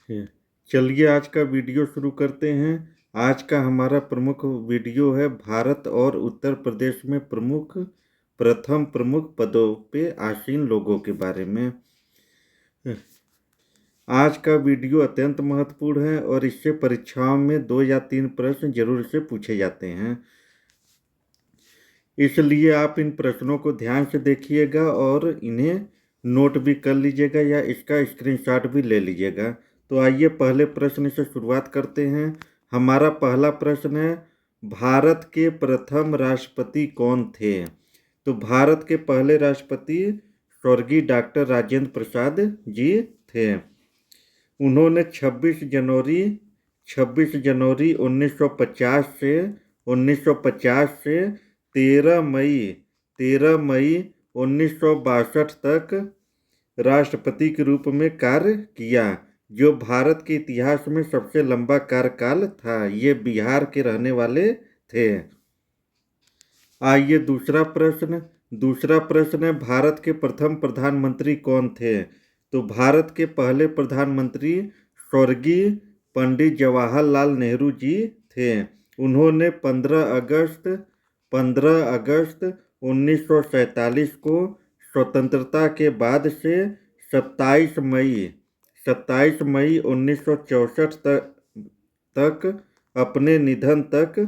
चलिए आज का वीडियो शुरू करते हैं। आज का हमारा प्रमुख वीडियो है भारत और उत्तर प्रदेश में प्रथम प्रमुख पदों पे आसीन लोगों के बारे में। आज का वीडियो अत्यंत महत्वपूर्ण है और इससे परीक्षाओं में 2 या 3 प्रश्न जरूर से पूछे जाते हैं। इसलिए आप इन प्रश्नों को ध्यान से देखिएगा और इन्हें नोट भी कर लीजिएगा या इसका स्क्रीनशॉट भी ले लीजिएगा। तो आइए पहले प्रश्न से शुरुआत करते हैं। हमारा पहला प्रश्न है, भारत के प्रथम राष्ट्रपति कौन थे? तो भारत के पहले राष्ट्रपति स्वर्गीय डॉक्टर राजेंद्र प्रसाद जी थे। उन्होंने 26 जनवरी 1950 से 13 मई 1962 तक राष्ट्रपति के रूप में कार्य किया, जो भारत के इतिहास में सबसे लंबा कार्यकाल था। ये बिहार के रहने वाले थे। आइए दूसरा प्रश्न है, भारत के प्रथम प्रधानमंत्री कौन थे? तो भारत के पहले प्रधानमंत्री स्वर्गीय पंडित जवाहरलाल नेहरू जी थे। उन्होंने 15 अगस्त 1947 को स्वतंत्रता के बाद से 27 मई 1964 तक अपने निधन तक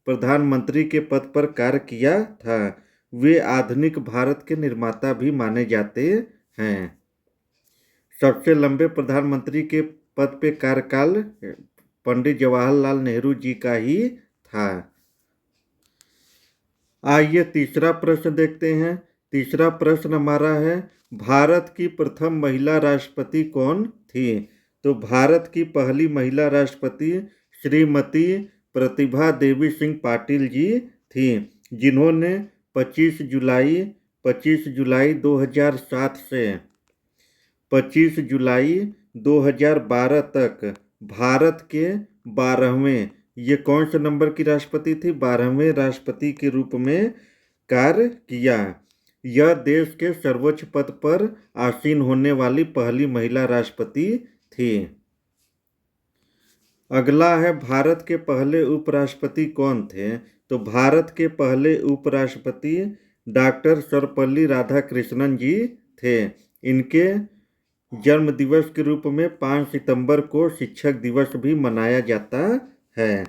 प्रधानमंत्री के पद पर कार्य किया था। वे आधुनिक भारत के निर्माता भी माने जाते हैं। सबसे लंबे प्रधानमंत्री के पद पे कार्यकाल पंडित जवाहरलाल नेहरू जी का ही था। आइए तीसरा प्रश्न देखते हैं। तीसरा प्रश्न हमारा है, भारत की प्रथम महिला राष्ट्रपति कौन थी? तो भारत की पहली महिला राष्ट्रपति श्रीमती प्रतिभा देवी सिंह पाटिल जी थी, जिन्होंने 25 जुलाई 2007 से 25 जुलाई 2012 तक भारत के 12वें, ये कौन से नंबर की राष्ट्रपति थी? 12वें राष्ट्रपति के रूप में कार्य किया। यह देश के सर्वोच्च पद पर आसीन होने वाली पहली महिला राष्ट्रपति थी। अगला है, भारत के पहले उपराष्ट्रपति कौन थे? तो भारत के पहले उपराष्ट्रपति डॉक्टर सर्वपल्ली राधाकृष्णन जी थे। इनके जन्म दिवस के रूप में 5 सितंबर को शिक्षक दिवस भी मनाया जाता है।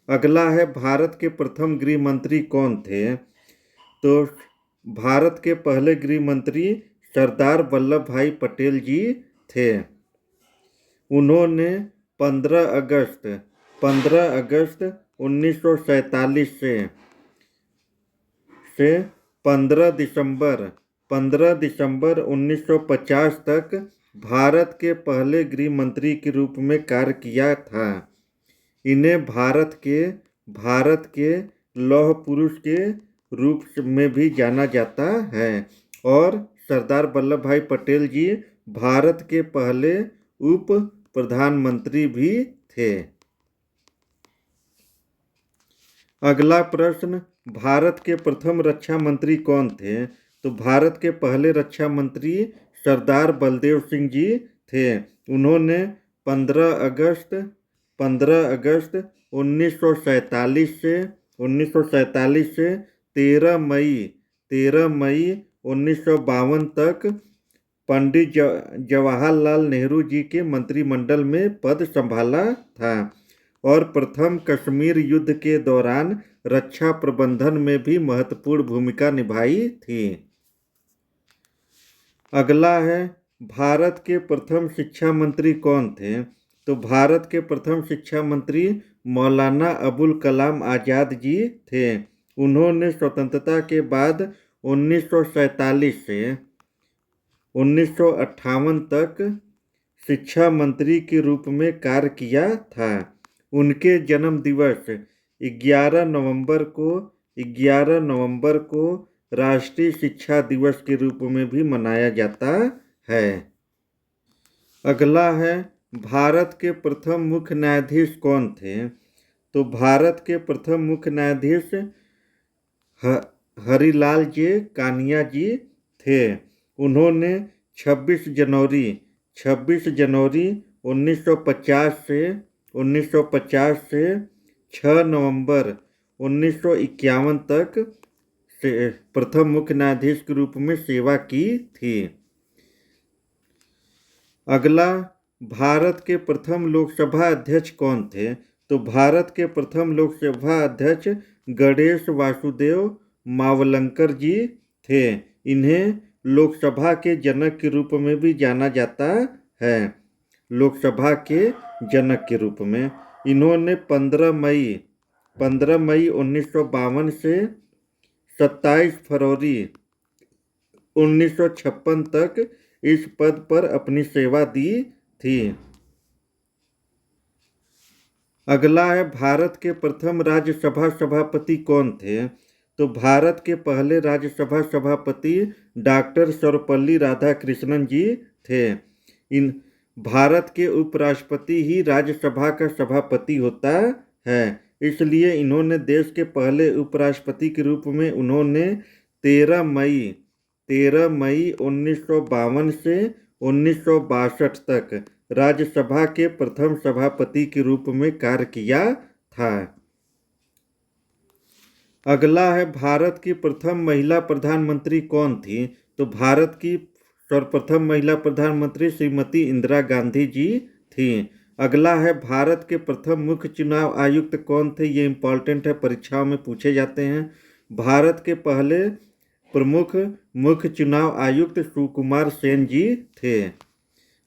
अगला है, भारत के प्रथम गृह मंत्री कौन थे? तो भारत के पहले गृह मंत्री सरदार वल्लभ भाई पटेल जी थे। उन्होंने 15 अगस्त 1947 से 15 दिसंबर 1950 तक भारत के पहले गृह मंत्री के रूप में कार्य किया था। इन्हें भारत के लौह पुरुष के रूप में भी जाना जाता है और सरदार वल्लभ भाई पटेल जी भारत के पहले उप प्रधानमंत्री भी थे। अगला प्रश्न, भारत के प्रथम रक्षा मंत्री कौन थे? तो भारत के पहले रक्षा मंत्री सरदार बलदेव सिंह जी थे। उन्होंने 15 अगस्त 1947 से 13 मई 1952 तक पंडित जवाहरलाल नेहरू जी के मंत्रिमंडल में पद संभाला था और प्रथम कश्मीर युद्ध के दौरान रक्षा प्रबंधन में भी महत्वपूर्ण भूमिका निभाई थी। अगला है, भारत के प्रथम शिक्षा मंत्री कौन थे? तो भारत के प्रथम शिक्षा मंत्री मौलाना अबुल कलाम आज़ाद जी थे। उन्होंने स्वतंत्रता के बाद 1947 से 1958 तक शिक्षा मंत्री के रूप में कार्य किया था। उनके जन्म दिवस 11 नवंबर को राष्ट्रीय शिक्षा दिवस के रूप में भी मनाया जाता है। अगला है, भारत के प्रथम मुख्य न्यायाधीश कौन थे? तो भारत के प्रथम मुख्य न्यायाधीश हरिलाल जे कानिया जी थे। उन्होंने 26 जनवरी 1950 से 6 नवंबर 1951 तक प्रथम मुख्य न्यायाधीश के रूप में सेवा की थी। अगला, भारत के प्रथम लोकसभा अध्यक्ष कौन थे? तो भारत के प्रथम लोकसभा अध्यक्ष गणेश वासुदेव मावलंकर जी थे। इन्हें लोकसभा के जनक के रूप में भी जाना जाता है। लोकसभा के जनक के रूप में इन्होंने 15 मई 1952 से 27 फरवरी 1956 तक इस पद पर अपनी सेवा दी थी। अगला है, भारत के प्रथम राज्यसभा सभापति कौन थे? तो भारत के पहले राज्यसभा सभापति डॉक्टर सर्वपल्ली राधाकृष्णन जी थे। इन भारत के उपराष्ट्रपति ही राज्यसभा का सभापति होता है। इसलिए इन्होंने देश के पहले उपराष्ट्रपति के रूप में उन्होंने 13 मई 1952 से 1962 तक राज्यसभा के प्रथम सभापति के रूप में कार्य किया था। अगला है, भारत की प्रथम महिला प्रधानमंत्री कौन थी? तो भारत की सर्वप्रथम महिला प्रधानमंत्री श्रीमती इंदिरा गांधी जी थी। अगला है, भारत के प्रथम मुख्य चुनाव आयुक्त कौन थे? ये इम्पोर्टेंट है, परीक्षाओं में पूछे जाते हैं। भारत के पहले प्रमुख मुख्य चुनाव आयुक्त सुकुमार सेन जी थे।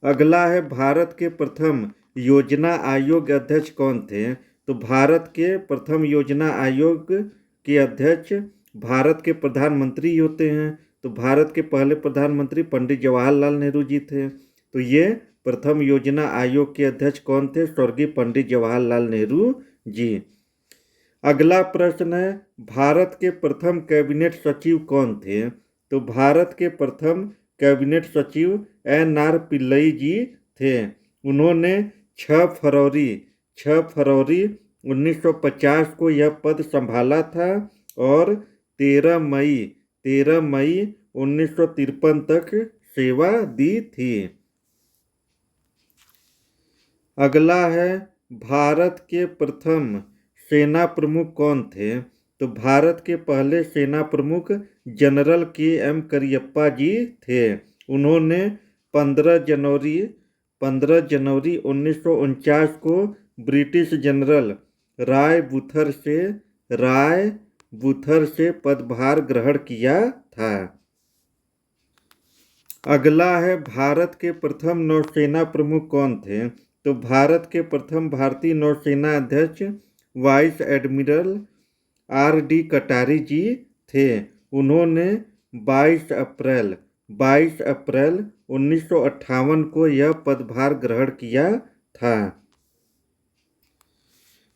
अगला है, भारत के प्रथम योजना आयोग अध्यक्ष कौन थे? तो भारत के प्रथम योजना आयोग के अध्यक्ष भारत के प्रधानमंत्री होते हैं। तो भारत के पहले प्रधानमंत्री पंडित जवाहरलाल नेहरू जी थे। तो ये प्रथम योजना आयोग के अध्यक्ष कौन थे? स्वर्गीय पंडित जवाहरलाल नेहरू जी। अगला प्रश्न है, भारत के प्रथम कैबिनेट सचिव कौन थे? तो भारत के प्रथम कैबिनेट सचिव NR पिल्लई जी थे। उन्होंने 6 फरवरी 1950 को यह पद संभाला था और 13 मई 1953 तक सेवा दी थी। अगला है, भारत के प्रथम सेना प्रमुख कौन थे? तो भारत के पहले सेना प्रमुख जनरल KM करियप्पा जी थे। उन्होंने 15 जनवरी 1949 को ब्रिटिश जनरल राय बूथर से पदभार ग्रहण किया था। अगला है, भारत के प्रथम नौसेना प्रमुख कौन थे? तो भारत के प्रथम भारतीय नौसेना अध्यक्ष वाइस एडमिरल RD कटारी जी थे। उन्होंने 22 अप्रैल 1958 को यह पदभार ग्रहण किया था।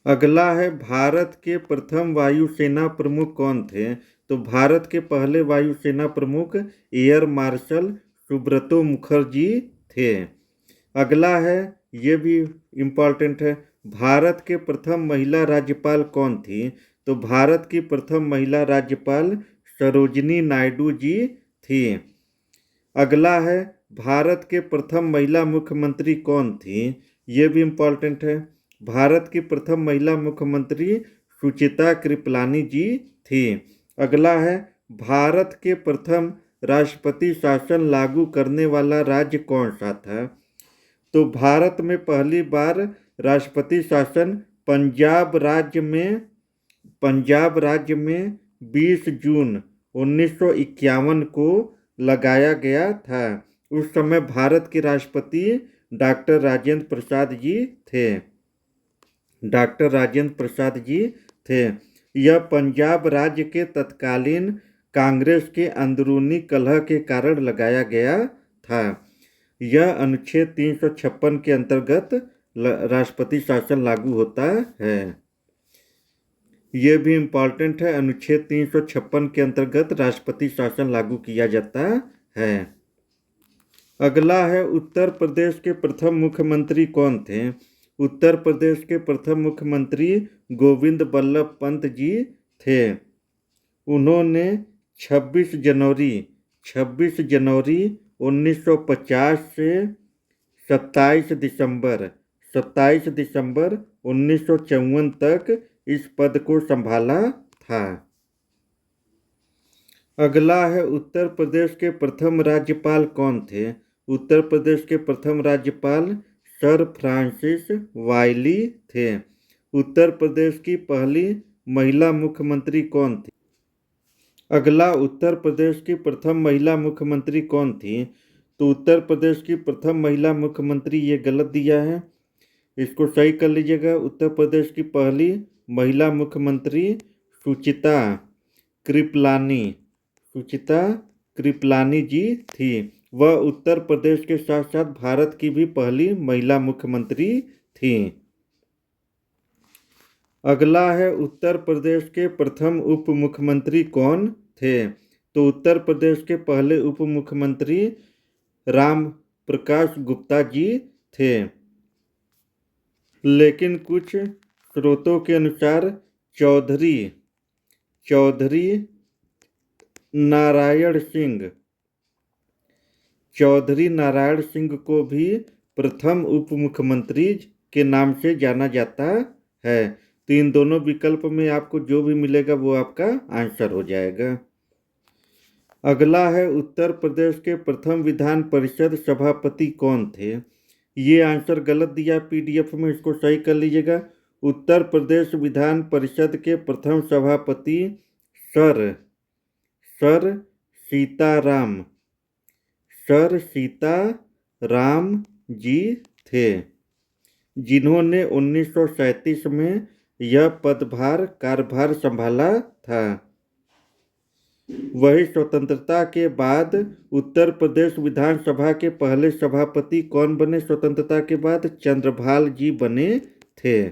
अगला है, भारत के प्रथम वायुसेना प्रमुख कौन थे? तो भारत के पहले वायुसेना प्रमुख एयर मार्शल सुब्रतो मुखर्जी थे। अगला है, ये भी इम्पॉर्टेंट है, भारत के प्रथम महिला राज्यपाल कौन थी? तो भारत की प्रथम महिला राज्यपाल सरोजिनी नायडू जी थी। अगला है, भारत के प्रथम महिला मुख्यमंत्री कौन थी? ये भी इम्पॉर्टेंट है, भारत की प्रथम महिला मुख्यमंत्री सुचिता कृपलानी जी थी। अगला है, भारत के प्रथम राष्ट्रपति शासन लागू करने वाला राज्य कौन सा था? तो भारत में पहली बार राष्ट्रपति शासन पंजाब राज्य में 20 जून 1951 को लगाया गया था। उस समय भारत के राष्ट्रपति डॉक्टर राजेंद्र प्रसाद जी थे। यह पंजाब राज्य के तत्कालीन कांग्रेस के अंदरूनी कलह के कारण लगाया गया था। यह अनुच्छेद 356 के अंतर्गत राष्ट्रपति शासन लागू होता है। यह भी इम्पॉर्टेंट है, अनुच्छेद 356 के अंतर्गत राष्ट्रपति शासन लागू किया जाता है। अगला है, उत्तर प्रदेश के प्रथम मुख्यमंत्री कौन थे? उत्तर प्रदेश के प्रथम मुख्यमंत्री गोविंद बल्लभ पंत जी थे। उन्होंने 26 जनवरी 1950 से 27 दिसंबर 1954 तक इस पद को संभाला था। अगला है उत्तर प्रदेश के प्रथम राज्यपाल कौन थे? उत्तर प्रदेश के प्रथम राज्यपाल सर फ्रांसिस वाइली थे। उत्तर प्रदेश की पहली महिला मुख्यमंत्री कौन थी? अगला उत्तर प्रदेश की प्रथम महिला मुख्यमंत्री कौन थी? तो उत्तर प्रदेश की प्रथम महिला मुख्यमंत्री ये गलत दिया है, इसको सही कर लीजिएगा। उत्तर प्रदेश की पहली महिला मुख्यमंत्री सुचिता कृपलानी जी थी। वह उत्तर प्रदेश के साथ साथ भारत की भी पहली महिला मुख्यमंत्री थी। अगला है उत्तर प्रदेश के प्रथम उप मुख्यमंत्री कौन थे? तो उत्तर प्रदेश के पहले उप मुख्यमंत्री राम प्रकाश गुप्ता जी थे। लेकिन कुछ स्रोतों के अनुसार चौधरी नारायण सिंह को भी प्रथम उप मुख्यमंत्री के नाम से जाना जाता है। तो इन दोनों विकल्प में आपको जो भी मिलेगा वो आपका आंसर हो जाएगा। अगला है उत्तर प्रदेश के प्रथम विधान परिषद सभापति कौन थे? ये आंसर गलत दिया पीडीएफ में, इसको सही कर लीजिएगा। उत्तर प्रदेश विधान परिषद के प्रथम सभापति सर सीताराम जी थे, जिन्होंने 1937 में यह कार्यभार संभाला था। वही स्वतंत्रता के बाद उत्तर प्रदेश विधानसभा के पहले सभापति कौन बने? स्वतंत्रता के बाद चंद्रभाल जी बने थे।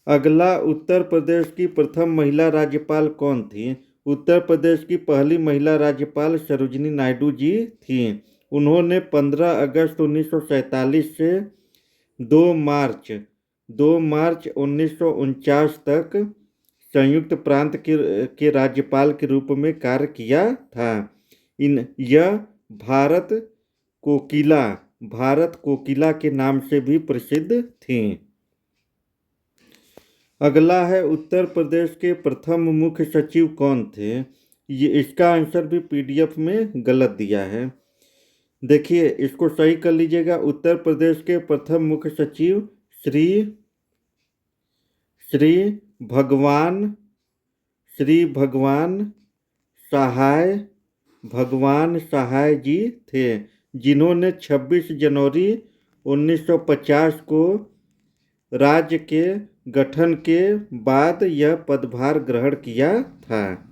अगला उत्तर प्रदेश की प्रथम महिला राज्यपाल कौन थी? उत्तर प्रदेश की पहली महिला राज्यपाल सरोजिनी नायडू जी थी। उन्होंने 15 अगस्त 1947 से 2 मार्च 1949 तक संयुक्त प्रांत के राज्यपाल के रूप में कार्य किया था। यह भारत कोकिला के नाम से भी प्रसिद्ध थी। अगला है उत्तर प्रदेश के प्रथम मुख्य सचिव कौन थे? इसका आंसर भी पीडीएफ में गलत दिया है। देखिए, इसको सही कर लीजिएगा। उत्तर प्रदेश के प्रथम मुख्य सचिव श्री भगवान सहाय जी थे, जिन्होंने 26 जनवरी 1950 को राज्य के गठन के बाद यह पदभार ग्रहण किया था।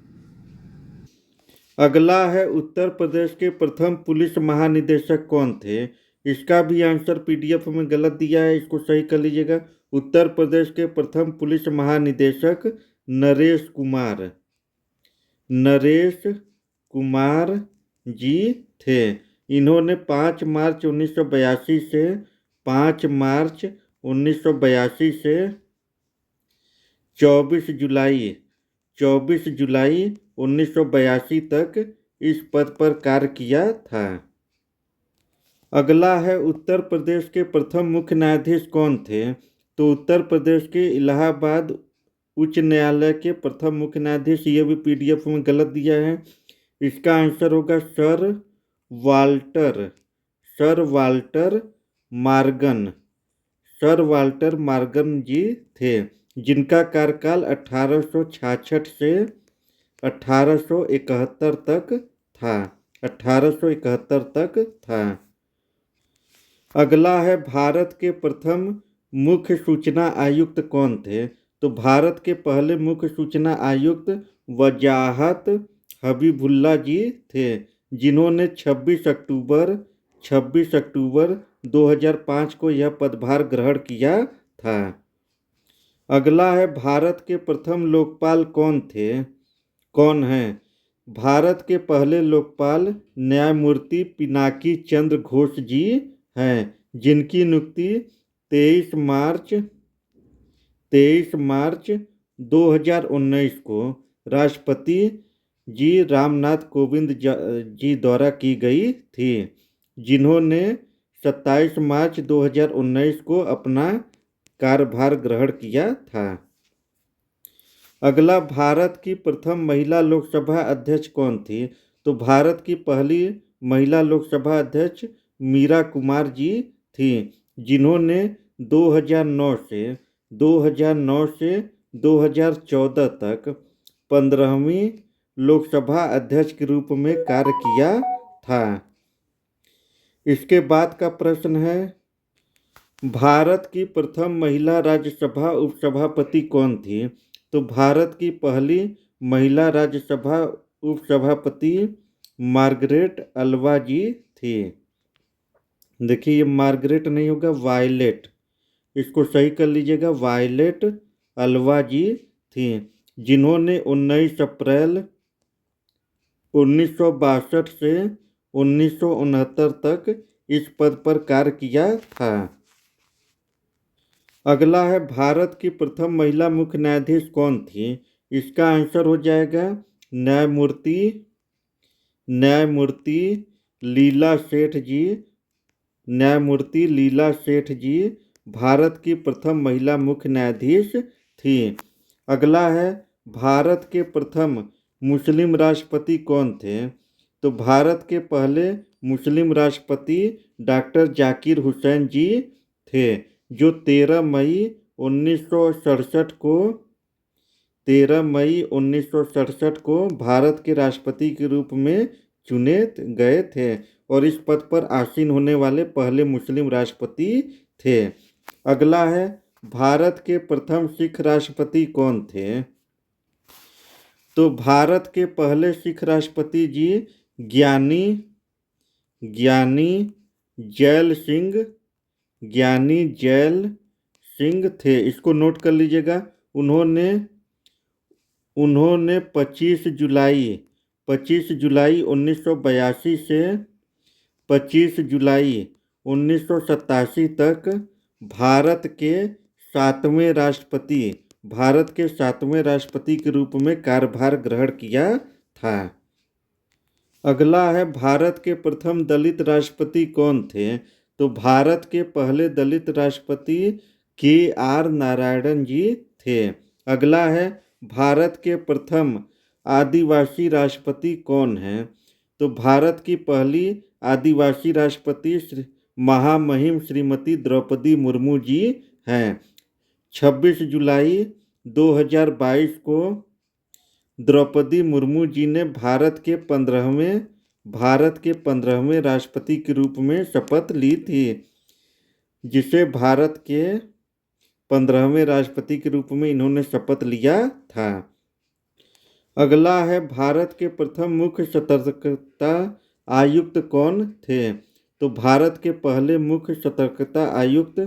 अगला है उत्तर प्रदेश के प्रथम पुलिस महानिदेशक कौन थे? इसका भी आंसर पीडीएफ में गलत दिया है, इसको सही कर लीजिएगा। उत्तर प्रदेश के प्रथम पुलिस महानिदेशक नरेश कुमार जी थे। इन्होंने 5 मार्च 1982 से 5 मार्च 1982 से 24 जुलाई 1982 तक इस पद पर कार्य किया था। अगला है उत्तर प्रदेश के प्रथम मुख्य न्यायाधीश कौन थे? तो उत्तर प्रदेश के इलाहाबाद उच्च न्यायालय के प्रथम मुख्य न्यायाधीश, ये भी पीडीएफ में गलत दिया है। इसका आंसर होगा सर वाल्टर मार्गन जी थे, जिनका कार्यकाल 1866 से 1871 तक था। अगला है भारत के प्रथम मुख्य सूचना आयुक्त कौन थे? तो भारत के पहले मुख्य सूचना आयुक्त वजाहत हबीबुल्ला जी थे, जिन्होंने 26 अक्टूबर 2005 को यह पदभार ग्रहण किया था। अगला है भारत के प्रथम लोकपाल कौन हैं? भारत के पहले लोकपाल न्यायमूर्ति पिनाकी चंद्र घोष जी हैं, जिनकी नियुक्ति 23 मार्च 2019 को राष्ट्रपति जी रामनाथ कोविंद जी द्वारा की गई थी, जिन्होंने 27 मार्च 2019 को अपना कार्यभार ग्रहण किया था। अगला, भारत की प्रथम महिला लोकसभा अध्यक्ष कौन थी? तो भारत की पहली महिला लोकसभा अध्यक्ष मीरा कुमार जी थी, जिन्होंने 2009 से 2014 तक 15वीं लोकसभा अध्यक्ष के रूप में कार्य किया था। इसके बाद का प्रश्न है, भारत की प्रथम महिला राज्यसभा उपसभापति कौन थी? तो भारत की पहली महिला राज्यसभा उपसभापति मार्गरेट अल्वा जी थी। देखिए, ये मार्गरेट नहीं होगा, वायलेट, इसको सही कर लीजिएगा। वायलेट अल्वा जी थी, जिन्होंने 19 अप्रैल 1962 से 1969 तक इस पद पर कार्य किया था। अगला है, भारत की प्रथम महिला मुख्य न्यायाधीश कौन थी? इसका आंसर हो जाएगा न्यायमूर्ति लीला सेठ जी। न्यायमूर्ति लीला सेठ जी भारत की प्रथम महिला मुख्य न्यायाधीश थी। अगला है, भारत के प्रथम मुस्लिम राष्ट्रपति कौन थे? तो भारत के पहले मुस्लिम राष्ट्रपति डॉक्टर जाकिर हुसैन जी थे, जो 13 मई 1967 को भारत के राष्ट्रपति के रूप में चुने गए थे और इस पद पर आसीन होने वाले पहले मुस्लिम राष्ट्रपति थे। अगला है, भारत के प्रथम सिख राष्ट्रपति कौन थे? तो भारत के पहले सिख राष्ट्रपति जी ज्ञानी जैल सिंह थे। इसको नोट कर लीजिएगा। उन्होंने 25 जुलाई 1982 से 25 जुलाई 1987 तक भारत के 7वें राष्ट्रपति के रूप में कार्यभार ग्रहण किया था। अगला है, भारत के प्रथम दलित राष्ट्रपति कौन थे? तो भारत के पहले दलित राष्ट्रपति KR नारायणन जी थे। अगला है, भारत के प्रथम आदिवासी राष्ट्रपति कौन है? तो भारत की पहली आदिवासी राष्ट्रपति महामहिम श्रीमती द्रौपदी मुर्मू जी हैं। 26 जुलाई 2022 को द्रौपदी मुर्मू जी ने भारत के 15वें राष्ट्रपति के रूप में शपथ ली थी, जिसे भारत के 15वें राष्ट्रपति के रूप में इन्होंने शपथ लिया था। अगला है, भारत के प्रथम मुख्य सतर्कता आयुक्त कौन थे? तो भारत के पहले मुख्य सतर्कता आयुक्त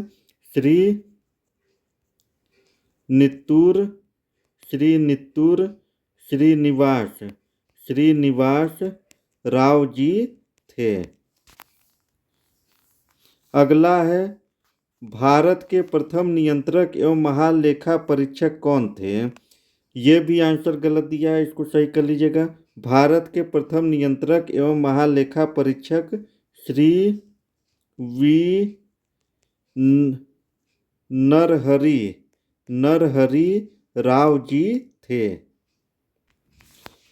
श्रीनिवास राव जी थे। अगला है, भारत के प्रथम नियंत्रक एवं महालेखा परीक्षक कौन थे? ये भी आंसर गलत दिया है, इसको सही कर लीजिएगा। भारत के प्रथम नियंत्रक एवं महालेखा परीक्षक श्री वी नरहरि राव जी थे।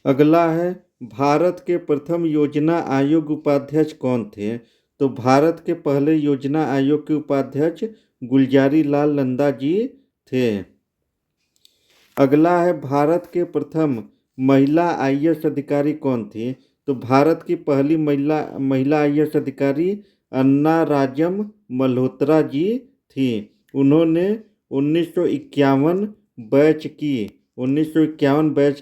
अगला है, भारत के प्रथम योजना आयोग उपाध्यक्ष कौन थे? तो भारत के पहले योजना आयोग के उपाध्यक्ष गुलजारी लाल नंदा जी थे। अगला है, भारत के प्रथम महिला IAS अधिकारी कौन थी? तो भारत की पहली महिला IAS अधिकारी अन्ना राजम मल्होत्रा जी थी। उन्होंने 1951 बैच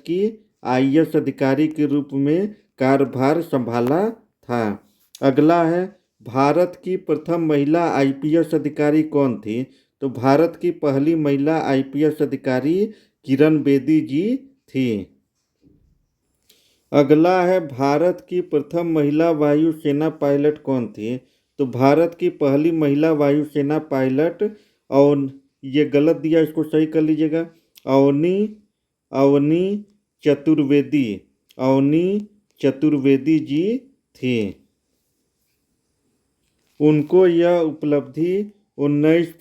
की IAS अधिकारी के रूप में कार्यभार संभाला था। अगला है, भारत की प्रथम महिला IPS अधिकारी कौन थी? तो भारत की पहली महिला IPS अधिकारी किरण बेदी जी थी। अगला है, भारत की प्रथम महिला वायुसेना पायलट कौन थी? तो भारत की पहली महिला वायुसेना पायलट, और ये गलत दिया, इसको सही कर लीजिएगा, अवनी चतुर्वेदी जी थी। उनको यह उपलब्धि 19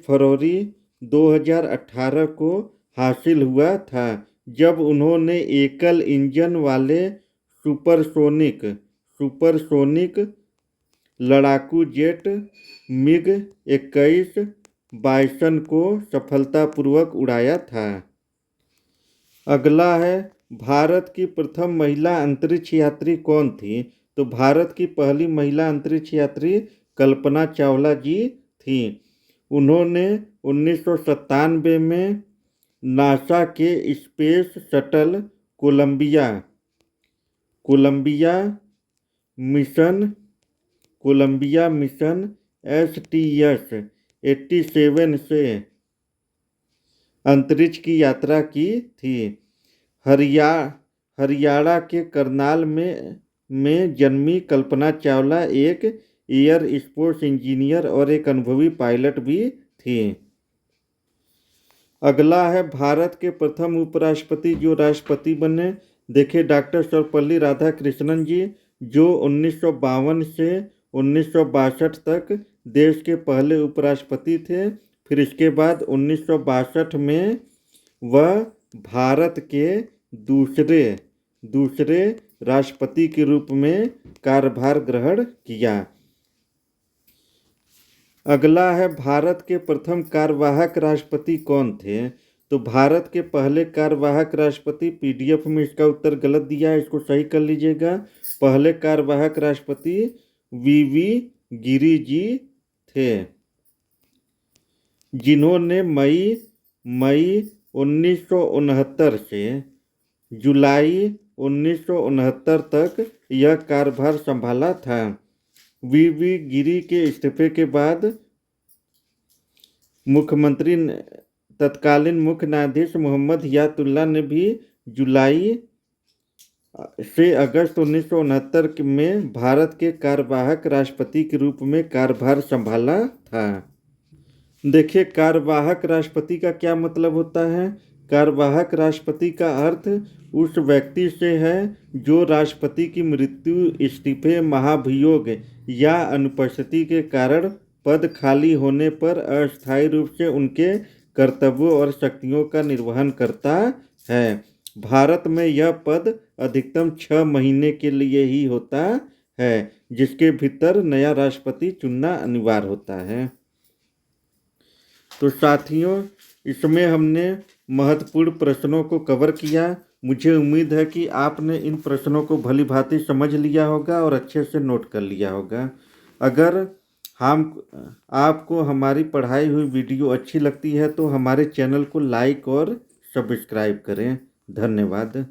फरवरी 2018 को हासिल हुआ था, जब उन्होंने एकल इंजन वाले सुपरसोनिक लड़ाकू जेट मिग 21 बाइसन को सफलतापूर्वक उड़ाया था। अगला है, भारत की प्रथम महिला अंतरिक्ष यात्री कौन थी? तो भारत की पहली महिला अंतरिक्ष यात्री कल्पना चावला जी थी। उन्होंने 1997 में नासा के space shuttle Columbia mission STS-87 से अंतरिक्ष की यात्रा की थी। हरियाणा के करनाल में जन्मी कल्पना चावला एक एयर स्पोर्ट्स इंजीनियर और एक अनुभवी पायलट भी थी। अगला है, भारत के प्रथम उपराष्ट्रपति जो राष्ट्रपति बने। देखिए, डॉक्टर सर्वपल्ली राधाकृष्णन जी, जो 1952 से 1962 तक देश के पहले उपराष्ट्रपति थे। फिर इसके बाद 1962 में वह भारत के दूसरे राष्ट्रपति के रूप में कार्यभार ग्रहण किया। अगला है, भारत के प्रथम कार्यवाहक राष्ट्रपति कौन थे? तो भारत के पहले कार्यवाहक राष्ट्रपति, PDF में इसका उत्तर गलत दिया है, इसको सही कर लीजिएगा। पहले कार्यवाहक राष्ट्रपति VV गिरि जी थे, जिन्होंने मई 1969 से जुलाई 1969 तक यह कार्यभार संभाला था। VV गिरि के इस्तीफे के बाद तत्कालीन मुख्य न्यायाधीश मोहम्मद हियातुल्लाह ने भी जुलाई से अगस्त 1969 में भारत के कार्यवाहक राष्ट्रपति के रूप में कार्यभार संभाला था। देखिए, कार्यवाहक राष्ट्रपति का क्या मतलब होता है। कार्यवाहक राष्ट्रपति का अर्थ उस व्यक्ति से है जो राष्ट्रपति की मृत्यु, इस्तीफे, महाभियोग या अनुपस्थिति के कारण पद खाली होने पर अस्थायी रूप से उनके कर्तव्यों और शक्तियों का निर्वहन करता है। भारत में यह पद अधिकतम 6 महीने के लिए ही होता है, जिसके भीतर नया राष्ट्रपति चुनना अनिवार्य होता है। तो साथियों, इसमें हमने महत्वपूर्ण प्रश्नों को कवर किया। मुझे उम्मीद है कि आपने इन प्रश्नों को भली भांति समझ लिया होगा और अच्छे से नोट कर लिया होगा। अगर आपको हमारी पढ़ाई हुई वीडियो अच्छी लगती है तो हमारे चैनल को लाइक और सब्सक्राइब करें। धन्यवाद।